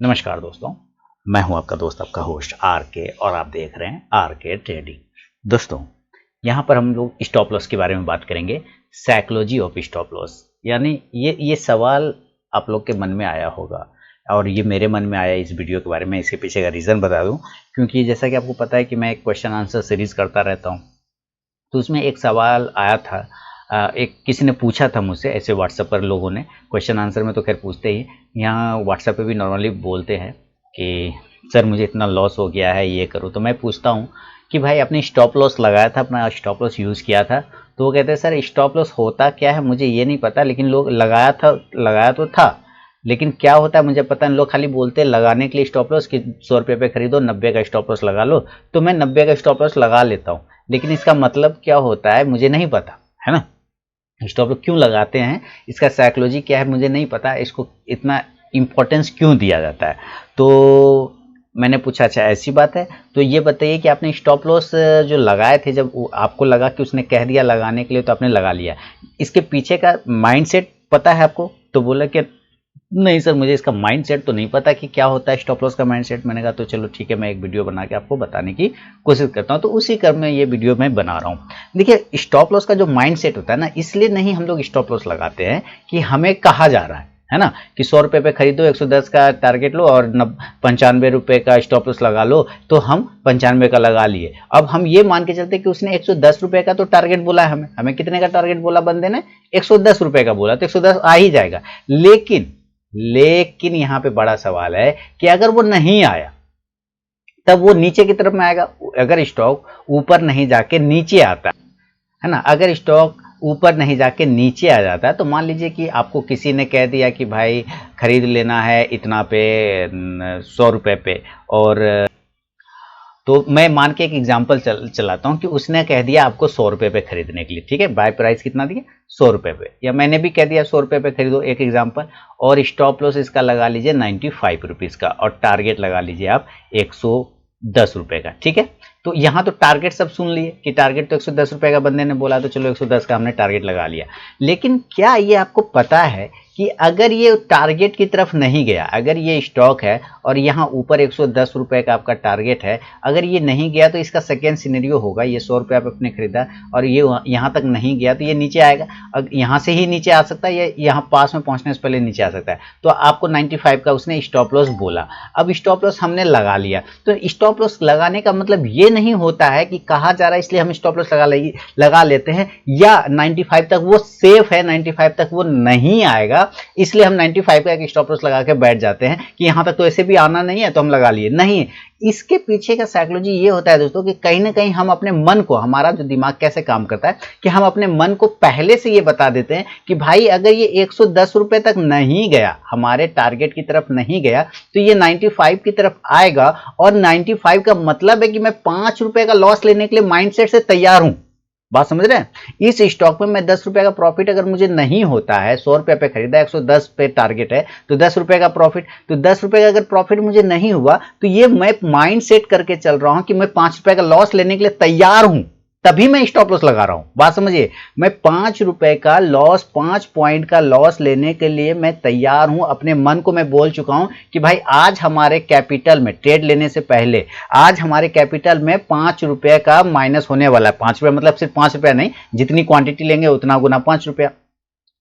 नमस्कार दोस्तों, मैं हूं आपका दोस्त, आपका होस्ट आर के, और आप देख रहे हैं आर के ट्रेडिंग। दोस्तों, यहां पर हम लोग स्टॉप लॉस के बारे में बात करेंगे। साइकोलॉजी ऑफ स्टॉप लॉस, यानी ये सवाल आप लोग के मन में आया होगा और ये मेरे मन में आया इस वीडियो के बारे में। इसके पीछे का रीज़न बता दूं, क्योंकि जैसा कि आपको पता है कि मैं एक क्वेश्चन आंसर सीरीज करता रहता हूँ, तो उसमें एक सवाल आया था। एक किसी ने पूछा था मुझसे, ऐसे व्हाट्सएप पर लोगों ने, क्वेश्चन आंसर में तो खैर पूछते ही, यहाँ व्हाट्सएप पे भी नॉर्मली बोलते हैं कि सर मुझे इतना लॉस हो गया है, ये करो। तो मैं पूछता हूँ कि भाई आपने स्टॉप लॉस लगाया था, अपना स्टॉप लॉस यूज़ किया था? तो वो कहते हैं सर स्टॉप लॉस होता क्या है मुझे ये नहीं पता, लेकिन लोग लगाया तो था, लेकिन क्या होता है मुझे पता नहीं। लोग खाली बोलते हैं लगाने के लिए स्टॉप लॉस कि 100 रुपये पे खरीदो, 90 का स्टॉप लॉस लगा लो। तो मैं 90 का स्टॉप लॉस लगा लेता हूँ, लेकिन इसका मतलब क्या होता है मुझे नहीं पता, है ना। स्टॉप लॉस क्यों लगाते हैं, इसका साइकोलॉजी क्या है मुझे नहीं पता, इसको इतना इम्पोर्टेंस क्यों दिया जाता है। तो मैंने पूछा अच्छा ऐसी बात है, तो ये बताइए कि आपने स्टॉप लॉस जो लगाए थे, जब आपको लगा कि उसने कह दिया लगाने के लिए तो आपने लगा लिया, इसके पीछे का माइंडसेट पता है आपको? तो बोला कि नहीं सर मुझे इसका माइंडसेट तो नहीं पता कि क्या होता है स्टॉप लॉस का माइंडसेट। मैंने कहा तो चलो ठीक है, मैं एक वीडियो बना के आपको बताने की कोशिश करता हूं। तो उसी क्रम में ये वीडियो मैं बना रहा हूं। देखिए, स्टॉप लॉस का जो माइंडसेट होता है ना, इसलिए नहीं हम लोग स्टॉप लॉस लगाते हैं कि हमें कहा जा रहा है ना, कि 100 रुपये पे खरीदो, 110 का टारगेट लो और 95 रुपये का स्टॉप लॉस लगा लो। तो हम 95 का लगा लिए। अब हम ये मान के चलते कि उसने 110 रुपये का तो टारगेट बोला है, हमें कितने का टारगेट बोला बंदे ने? 110 रुपये का बोला, तो 110 आ ही जाएगा। लेकिन यहां पे बड़ा सवाल है कि अगर वो नहीं आया तब वो नीचे की तरफ में आएगा। अगर स्टॉक ऊपर नहीं जाके नीचे आता है ना, अगर स्टॉक ऊपर नहीं जाके नीचे आ जाता है, तो मान लीजिए कि आपको किसी ने कह दिया कि भाई खरीद लेना है इतना पे, 100 रुपये पे, और तो मैं मान के एक एग्जांपल चलाता हूं कि उसने कह दिया आपको 100 रुपये पे खरीदने के लिए, ठीक है। बाय प्राइस कितना दिया? 100 रुपये पे, या मैंने भी कह दिया 100 रुपये पे खरीदो, एक एग्जांपल। और स्टॉप लॉस इसका लगा लीजिए 95 रुपीज़ का, और टारगेट लगा लीजिए आप 110 रुपये का, ठीक है। तो यहाँ तो टारगेट सब सुन लिए कि टारगेट तो 110 रुपये का बंदे ने बोला, तो चलो 110 का हमने टारगेट लगा लिया। लेकिन क्या ये आपको पता है कि अगर ये टारगेट की तरफ नहीं गया, अगर ये स्टॉक है और यहाँ ऊपर 110 रुपये का आपका टारगेट है, अगर ये नहीं गया तो इसका सेकेंड सिनेरियो होगा, ये 100 रुपये आप अपने खरीदा और ये यहाँ तक नहीं गया तो ये नीचे आएगा। अगर यहाँ से ही नीचे आ सकता है, या यहाँ पास में पहुँचने से पहले नीचे आ सकता है। तो आपको 95 का उसने स्टॉप लॉस बोला, अब स्टॉप लॉस हमने लगा लिया। तो स्टॉप लॉस लगाने का मतलब ये नहीं होता है कि कहा जा रहा है इसलिए हम स्टॉप लॉस लगा लेते हैं, या 95 तक वो सेफ है, 95 तक वो नहीं आएगा इसलिए हम 95 का एक स्टॉप लॉस लगा के बैठ जाते हैं कि यहां तक तो ऐसे भी आना नहीं है तो हम लगा लिए। नहीं, इसके पीछे का साइकोलॉजी ये होता है दोस्तों कि कहीं ना कहीं हम अपने मन को, हमारा जो दिमाग कैसे काम करता है कि हम अपने मन को पहले से ये बता देते हैं कि भाई अगर ये 110 रुपए तक नहीं गया, हमारे टारगेट की तरफ नहीं गया, तो ये 95 की तरफ आएगा। और 95 का मतलब है कि मैं 5 रुपए का लॉस लेने के लिए माइंडसेट से तैयार हूं। बात समझ रहे हैं? इस स्टॉक में मैं 10 रुपए का प्रॉफिट अगर मुझे नहीं होता है, 100 रुपए पे खरीदा, 110 पे टारगेट है, तो 10 रुपए का प्रॉफिट, तो 10 रुपए का अगर प्रॉफिट मुझे नहीं हुआ तो ये मैं माइंड सेट करके चल रहा हूं कि मैं 5 रुपए का लॉस लेने के लिए तैयार हूं, तभी मैं स्टॉप लॉस लगा रहा हूं। बात समझिए, मैं 5 रुपए का लॉस, 5 पॉइंट का लॉस लेने के लिए मैं तैयार हूं। अपने मन को मैं बोल चुका हूं कि भाई आज हमारे कैपिटल में, ट्रेड लेने से पहले आज हमारे कैपिटल में 5 रुपए का माइनस होने वाला है। 5 रुपए मतलब सिर्फ 5 रुपया नहीं, जितनी क्वांटिटी लेंगे उतना गुना 5 रुपया,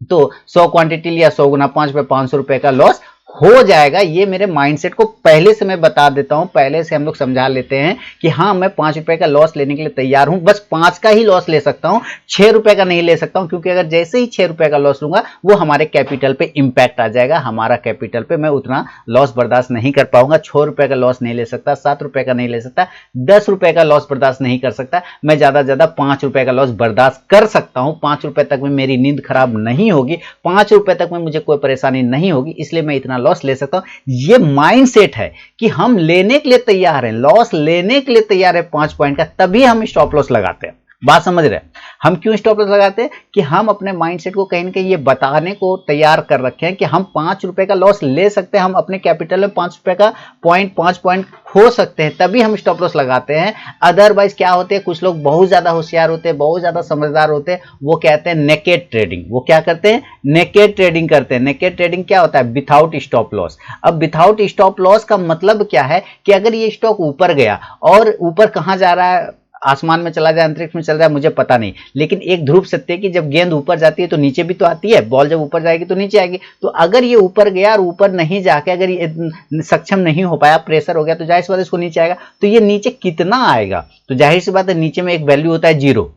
तो 100 क्वांटिटी लिया, 100 गुना 5 रुपये, 500 रुपए का लॉस हो जाएगा। ये मेरे माइंडसेट को पहले से मैं बता देता हूं, पहले से हम लोग समझा लेते हैं कि हाँ मैं 5 रुपए का लॉस लेने के लिए तैयार हूं, बस 5 का ही लॉस ले सकता हूं, 6 रुपए का नहीं ले सकता हूं, क्योंकि अगर जैसे ही 6 रुपए का लॉस लूंगा वो हमारे कैपिटल पे इंपैक्ट आ जाएगा, हमारा कैपिटल पे मैं उतना लॉस बर्दाश्त नहीं कर पाऊंगा। 6 रुपए का लॉस नहीं ले सकता, 7 रुपए का नहीं ले सकता, 10 रुपए का लॉस बर्दाश्त नहीं कर सकता, मैं ज्यादा ज्यादा 5 रुपए का लॉस बर्दाश्त कर सकता हूं। 5 रुपए तक में मेरी नींद खराब नहीं होगी, 5 रुपए तक में मुझे कोई परेशानी नहीं होगी, इसलिए मैं इतना लॉस ले सकता हूं। ये माइंडसेट है कि हम लेने के लिए तैयार हैं, लॉस लेने के लिए तैयार है 5 पॉइंट का, तभी हम स्टॉप लॉस लगाते हैं। बात समझ रहे हैं? हम क्यों स्टॉप लॉस लगाते हैं कि हम अपने माइंडसेट को कहीं ना कहीं ये बताने को तैयार कर रखे हैं कि हम 5 रुपए का लॉस ले सकते हैं, हम अपने कैपिटल में 5 रुपए का 5 पॉइंट हो सकते हैं, तभी हम स्टॉप लॉस लगाते हैं। अदरवाइज क्या होते हैं, कुछ लोग बहुत ज्यादा होशियार होते हैं, बहुत ज्यादा समझदार होते हैं, वो कहते हैं नेकेड ट्रेडिंग। वो क्या करते हैं? नेकेड ट्रेडिंग करते हैं। नेकेड ट्रेडिंग क्या होता है? Without stop loss. अब विथआउट स्टॉप लॉस का मतलब क्या है कि अगर ये स्टॉक ऊपर गया, और ऊपर कहां जा रहा है, आसमान में चला जाए, अंतरिक्ष में चला जाए, मुझे पता नहीं, लेकिन एक ध्रुव सत्य है कि जब गेंद ऊपर जाती है तो नीचे भी तो आती है, बॉल जब ऊपर जाएगी तो नीचे आएगी। तो अगर ये ऊपर गया और ऊपर नहीं जाके अगर ये सक्षम नहीं हो पाया, प्रेशर हो गया, तो जाहिर सी बात है इसको नीचे आएगा। तो ये नीचे कितना आएगा? तो जाहिर सी बात है नीचे में एक वैल्यू होता है जीरो।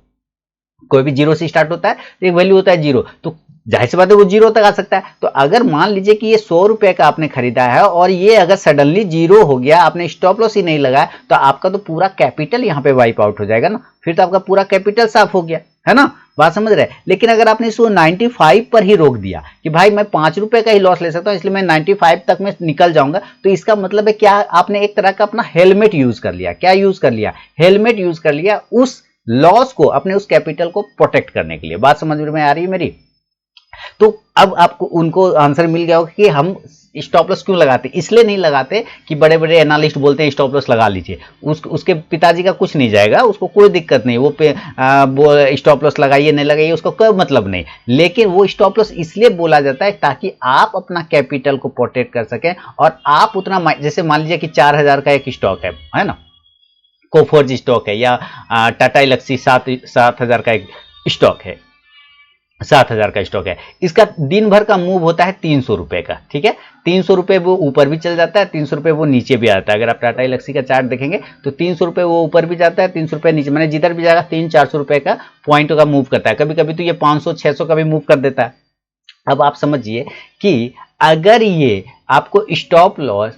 कोई भी जीरो से स्टार्ट होता है तो एक वैल्यू होता है जीरो, तो जाहिर सी बात है वो जीरो तक आ सकता है। तो अगर मान लीजिए कि ये 100 रुपए का आपने खरीदा है और ये अगर सडनली जीरो हो गया, आपने स्टॉप लॉस ही नहीं लगाया, तो आपका तो पूरा कैपिटल यहाँ पे वाइप आउट हो जाएगा ना, फिर तो आपका पूरा कैपिटल साफ हो गया, है ना? बात समझ रहे हैं? लेकिन अगर आपने इसको 95 पर ही रोक दिया कि भाई मैं 5 रुपए का ही लॉस ले सकता हूं, इसलिए मैं 95 तक में निकल जाऊंगा, तो इसका मतलब है क्या? आपने एक तरह का अपना हेलमेट यूज कर लिया। क्या यूज कर लिया? हेलमेट यूज कर लिया उस लॉस को, अपने उस कैपिटल को प्रोटेक्ट करने के लिए। बात समझ में आ रही है मेरी? तो अब आपको उनको आंसर मिल गया होगा कि हम स्टॉप लॉस क्यों लगाते। इसलिए नहीं लगाते कि बड़े बड़े एनालिस्ट बोलते हैं स्टॉप लॉस लगा लीजिए, उसके पिताजी का कुछ नहीं जाएगा, उसको कोई दिक्कत नहीं, वो स्टॉप लॉस लगाइए नहीं लगाइए उसको कोई मतलब नहीं। लेकिन वो स्टॉप लॉस इसलिए बोला जाता है ताकि आप अपना कैपिटल को प्रोटेक्ट कर सकें, और आप उतना, जैसे मान लीजिए कि 4000 का एक स्टॉक है ना, कोफोर्ज स्टॉक है, या टाटा एल्क्सी 7000 का एक स्टॉक है, 7000 का स्टॉक है, इसका दिन भर का मूव होता है 300 रुपए का, ठीक है? 300 रुपए वो ऊपर भी चल जाता है, 300 रुपए वो नीचे भी आता है। अगर आप टाटा एल्क्सी का चार्ट देखेंगे तो 300 रुपए वो ऊपर भी जाता है, 300 रुपए नीचे, मैंने जिधर भी जाएगा 300-400 रुपए का पॉइंट का मूव करता है। कभी कभी तो ये 500-600 का भी मूव कर देता है। अब आप समझिए कि अगर ये आपको स्टॉप लॉस,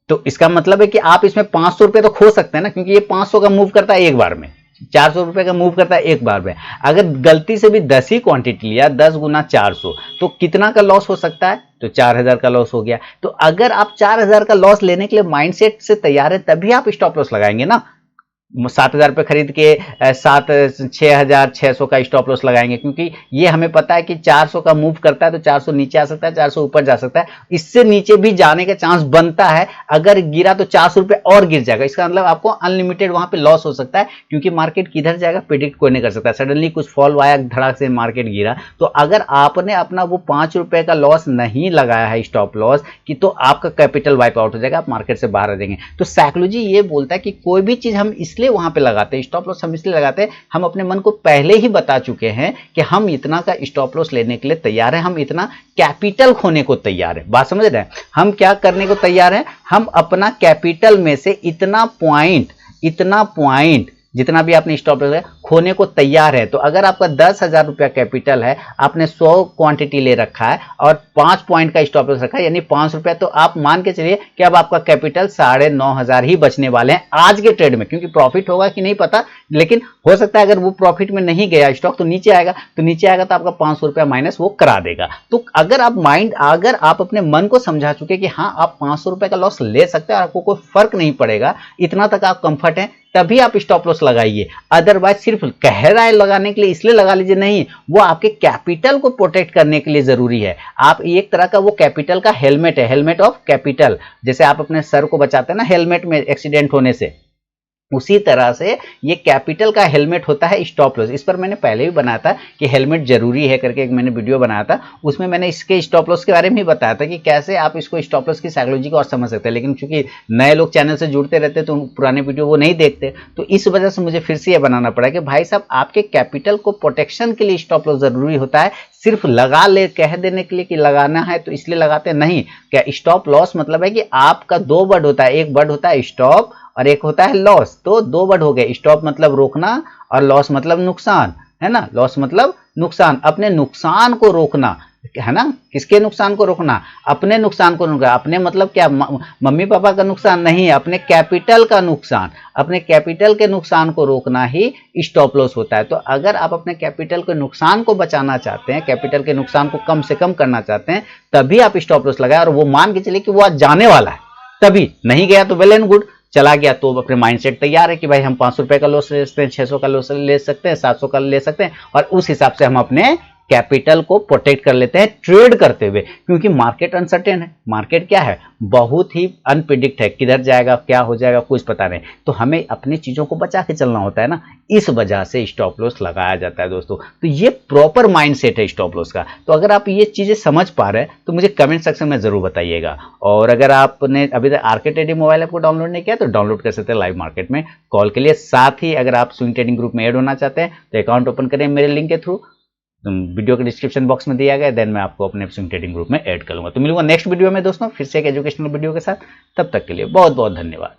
तो इसका मतलब है कि आप इसमें 500 रुपए तो खो सकते हैं ना, क्योंकि ये 500 का मूव करता है एक बार में, 400 रुपए का मूव करता है एक बार में। अगर गलती से भी 10 ही क्वांटिटी लिया, 10 गुना 400, तो कितना का लॉस हो सकता है? तो 4000 का लॉस हो गया। तो अगर आप 4000 का लॉस लेने के लिए माइंडसेट से तैयार है, तभी आप स्टॉप लॉस लगाएंगे ना। 7000 पे खरीद के 6600 का स्टॉप लॉस लगाएंगे, क्योंकि ये हमें पता है कि 400 का मूव करता है तो 400 नीचे आ सकता है, 400 ऊपर जा सकता है, इससे नीचे भी जाने का चांस बनता है। अगर गिरा तो 400 रुपए और गिर जाएगा, इसका मतलब आपको अनलिमिटेड वहां पे लॉस हो सकता है, क्योंकि मार्केट किधर जाएगा प्रिडिक्ट कोई नहीं कर सकता। सडनली कुछ फॉल आया, धड़ाक से मार्केट गिरा, तो अगर आपने अपना वो 5 रुपए का लॉस नहीं लगाया है स्टॉप लॉस की, तो आपका कैपिटल वाइप आउट हो जाएगा, आप मार्केट से बाहर आ जाएंगे। तो साइकोलॉजी ये बोलता है कि कोई भी चीज हम इसलिए वहां पे लगाते हैं, स्टॉप लॉस हम इसलिए लगाते हैं, हम अपने मन को पहले ही बता चुके हैं कि हम इतना का स्टॉप लॉस लेने के लिए तैयार हैं, हम इतना कैपिटल खोने को तैयार है। बात समझ रहे हैं? हम क्या करने को तैयार हैं? हम अपना कैपिटल में से इतना पॉइंट जितना भी आपने स्टॉप लॉस खोने को तैयार है। तो अगर आपका 10,000 रुपया कैपिटल है, आपने 100 क्वांटिटी ले रखा है और 5 पॉइंट का स्टॉप लॉस रखा है, यानी 5 रुपया, तो आप मान के चलिए कि अब आपका कैपिटल 9,500 ही बचने वाले हैं आज के ट्रेड में। क्योंकि प्रॉफिट होगा कि नहीं पता, लेकिन हो सकता है अगर वो प्रॉफिट में नहीं गया स्टॉक तो नीचे आएगा, तो आपका 500 रुपया माइनस वो करा देगा। तो अगर आप अपने मन को समझा चुके कि हाँ आप 500 रुपए का लॉस ले सकते हैं, आपको कोई फर्क नहीं पड़ेगा, इतना तक आप कंफर्ट हैं, तभी आप स्टॉप लॉस लगाइए। अदरवाइज सिर्फ कह रहा है लगाने के लिए इसलिए लगा लीजिए, नहीं, वो आपके कैपिटल को प्रोटेक्ट करने के लिए जरूरी है। आप एक तरह का वो कैपिटल का हेलमेट है, हेलमेट ऑफ कैपिटल। जैसे आप अपने सर को बचाते हैं ना हेलमेट में एक्सीडेंट होने से, उसी तरह से ये कैपिटल का हेलमेट होता है स्टॉप लॉस। इस पर मैंने पहले भी बनाया था कि हेलमेट जरूरी है करके, एक मैंने वीडियो बनाया था, उसमें मैंने इसके स्टॉप लॉस के बारे में ही बताया था कि कैसे आप इसको स्टॉप लॉस की साइकोलॉजी को और समझ सकते हैं। लेकिन चूंकि नए लोग चैनल से जुड़ते रहते तो पुराने वीडियो वो नहीं देखते, तो इस वजह से मुझे फिर से ये बनाना पड़ा कि भाई साहब आपके कैपिटल को प्रोटेक्शन के लिए स्टॉप लॉस जरूरी होता है। सिर्फ लगा ले कह देने के लिए कि लगाना है तो इसलिए लगाते नहीं। क्या स्टॉप लॉस मतलब है कि आपका 2 वर्ड होता है, एक वर्ड होता है स्टॉप और एक होता है लॉस। तो 2 वर्ड हो गए, स्टॉप मतलब रोकना और लॉस मतलब नुकसान, है ना। लॉस मतलब नुकसान, अपने नुकसान को रोकना, है ना। किसके नुकसान को रोकना? अपने नुकसान को रोकना। अपने मतलब क्या? मम्मी पापा का नुकसान नहीं, अपने कैपिटल का नुकसान। अपने कैपिटल के नुकसान को रोकना ही स्टॉप लॉस होता है। तो अगर आप अपने कैपिटल के नुकसान को बचाना चाहते हैं, कैपिटल के नुकसान को कम से कम करना चाहते हैं, तभी आप स्टॉप लॉस लगाए, और वो मान के चलिए कि वो आज जाने वाला है, तभी नहीं गया तो वेल एंड गुड, चला गया तो अपने माइंडसेट तैयार है कि भाई हम 500 रुपए का लॉस ले सकते हैं, 600 का लॉस ले सकते हैं, 700 का ले सकते हैं, और उस हिसाब से हम अपने कैपिटल को प्रोटेक्ट कर लेते हैं ट्रेड करते हुए। क्योंकि मार्केट अनसर्टेन है, मार्केट क्या है, बहुत ही अनप्रिडिक्ट है, किधर जाएगा क्या हो जाएगा कुछ पता नहीं, तो हमें अपनी चीजों को बचा के चलना होता है ना, इस वजह से स्टॉप लॉस लगाया जाता है दोस्तों। तो ये प्रॉपर माइंडसेट है स्टॉप लॉस का। तो अगर आप ये चीजें समझ पा रहे हैं तो मुझे कमेंट सेक्शन में जरूर बताइएगा। और अगर आपने अभी तक आरके ट्रेडिंग मोबाइल ऐप को डाउनलोड नहीं किया तो डाउनलोड कर सकते हैं लाइव मार्केट में कॉल के लिए। साथ ही अगर आप स्विंग ट्रेडिंग ग्रुप में ऐड होना चाहते हैं तो अकाउंट ओपन करें मेरे लिंक के थ्रू, वीडियो के डिस्क्रिप्शन बॉक्स में दिया गया, देन मैं आपको अपने स्विंग ट्रेडिंग ग्रुप में ऐड करूंगा। तो मिलूंगा नेक्स्ट वीडियो में दोस्तों फिर से एक एजुकेशनल वीडियो के साथ, तब तक के लिए बहुत बहुत धन्यवाद।